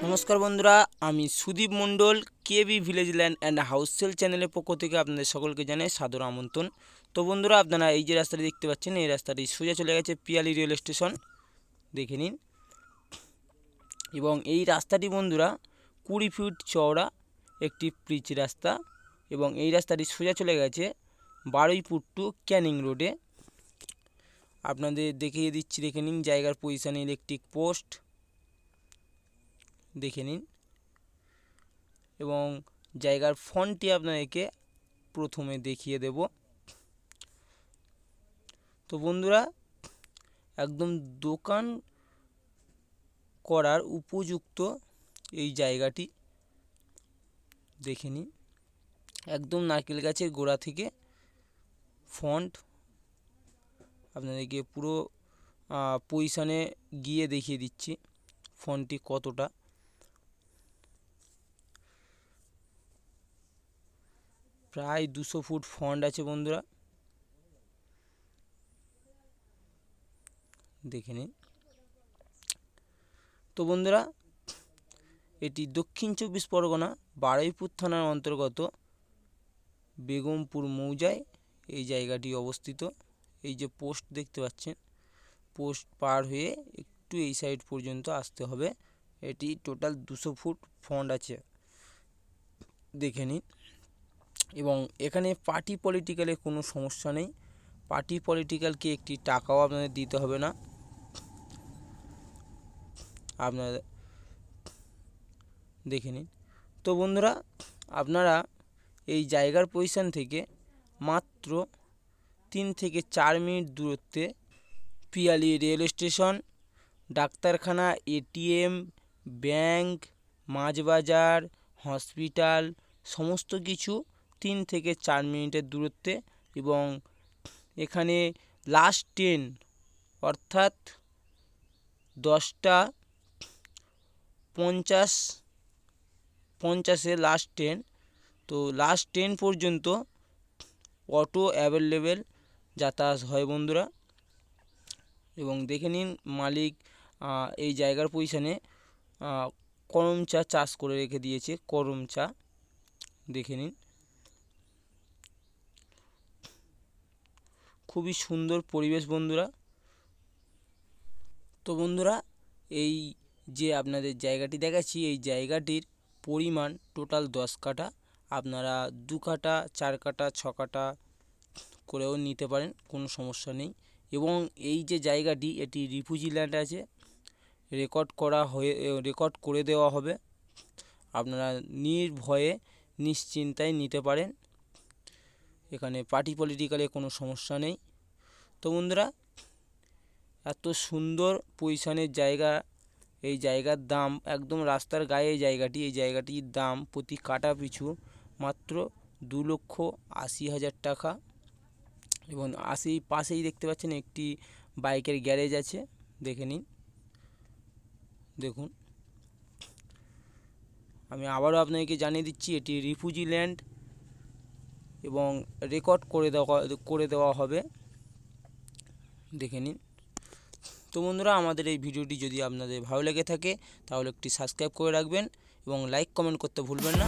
नमस्कार बंधुरा आमी Sudip Mandal KB village land and house sale channel पक्ष থেকে আপনাদের সকলকে জানাই সাদর আমন্ত্রণ। তো বন্ধুরা আপনারা এই যে রাস্তাটি দেখতে পাচ্ছেন এই রাস্তাটি সোজা চলে গেছে পিয়ালি রেল স্টেশন, দেখে নিন। এবং এই রাস্তাটি বন্ধুরা 20 ফিট চওড়া একটি পিচ রাস্তা এবং এই রাস্তাটি সোজা চলে গেছে বারুইপুর টু ক্যানিং রোডে। আপনাদের দেখিয়ে দিচ্ছি, দেখে নিন জায়গার পজিশন, ইলেকট্রিক পোস্ট দেখে নিন এবং জায়গার ফন্টটি আপনাদেরকে প্রথমে দেখিয়ে দেব। তো বন্ধুরা একদম দোকান করার উপযুক্ত এই জায়গাটি দেখে নিন, একদম নারকেল গাছের গোড়া থেকে ফন্ট আপনাদেরকে পুরো পজিশনে গিয়ে দেখিয়ে দিচ্ছি ফন্টটি কতটা। প্রায় 200 ফুট ফন্ট আছে বন্ধুরা, দেখে নিন। তো বন্ধুরা এটি দক্ষিণ 24 পরগনা বারুইপুর থানার অন্তর্গত বেগমপুর মৌজায় এই জায়গাটি অবস্থিত। এই যে পোস্ট দেখতে পাচ্ছেন, পোস্ট পার হয়ে একটু এই সাইড পর্যন্ত আসতে হবে। এটি টোটাল 200 ফুট ফন্ট আছে, দেখে নিন। এবং এখানে পার্টি পলিটিক্যালের কোনো সমস্যা নেই, পার্টি পলিটিক্যালকে একটি টাকাও আপনাদের দিতে হবে না। আপনারা দেখে নিন। তো বন্ধুরা আপনারা এই জায়গার পজিশন থেকে মাত্র 3 থেকে 4 মিনিট দূরত্বে পিয়ালি রেল স্টেশন, ডাক্তারখানা, এটিএম, ব্যাংক, মাছ বাজার, হসপিটাল সমস্ত কিছু 3 থেকে 4 মিনিটের দূরত্বে। এবং এখানে লাস্ট ট্রেন অর্থাৎ 10টা 50 লাস্ট ট্রেন। তো লাস্ট ট্রেন পর্যন্ত অটো অ্যাভেলেবেল যাতায়াত হয় বন্ধুরা। এবং দেখে নিন মালিক এই জায়গার পজিশনে করম চা চাষ করে রেখে দিয়েছে, করম চা দেখে নিন। খুবই সুন্দর পরিবেশ বন্ধুরা। তো বন্ধুরা এই যে আপনাদের জায়গাটি দেখাচ্ছি এই জায়গাটির পরিমাণ টোটাল 10 কাঠা, আপনারা 2 কাঠা 4 কাঠা 6 কাঠা করেও নিতে পারেন, কোনো সমস্যা নেই। এবং এই যে জায়গাটি এটি রিফিউজি ল্যান্ড আছে, রেকর্ড করে দেওয়া হবে, আপনারা নির্ভয়ে নিশ্চিন্তায় নিতে পারেন, এখানে পার্টি পলিটিক্যালে কোনো সমস্যা নেই। তো বন্ধুরা এত সুন্দর পজিশনের জায়গা, এই জায়গার দাম একদম রাস্তার গায়ে এই জায়গাটির দাম প্রতি কাঠা পিছু মাত্র 2,80,000 টাকা। এবং পাশেই দেখতে পাচ্ছেন একটি বাইকের গ্যারেজ আছে, দেখে নিন। দেখুন আমি আবারও আপনাদেরকে জানিয়ে দিচ্ছি এটি রিফিউজি ল্যান্ড এবং রেকর্ড করে দেওয়া হবে, দেখে নিন। তো বন্ধুরা আমাদের এই ভিডিওটি যদি আপনাদের ভালো লেগে থাকে তাহলে একটি সাবস্ক্রাইব করে রাখবেন এবং লাইক কমেন্ট করতে ভুলবেন না।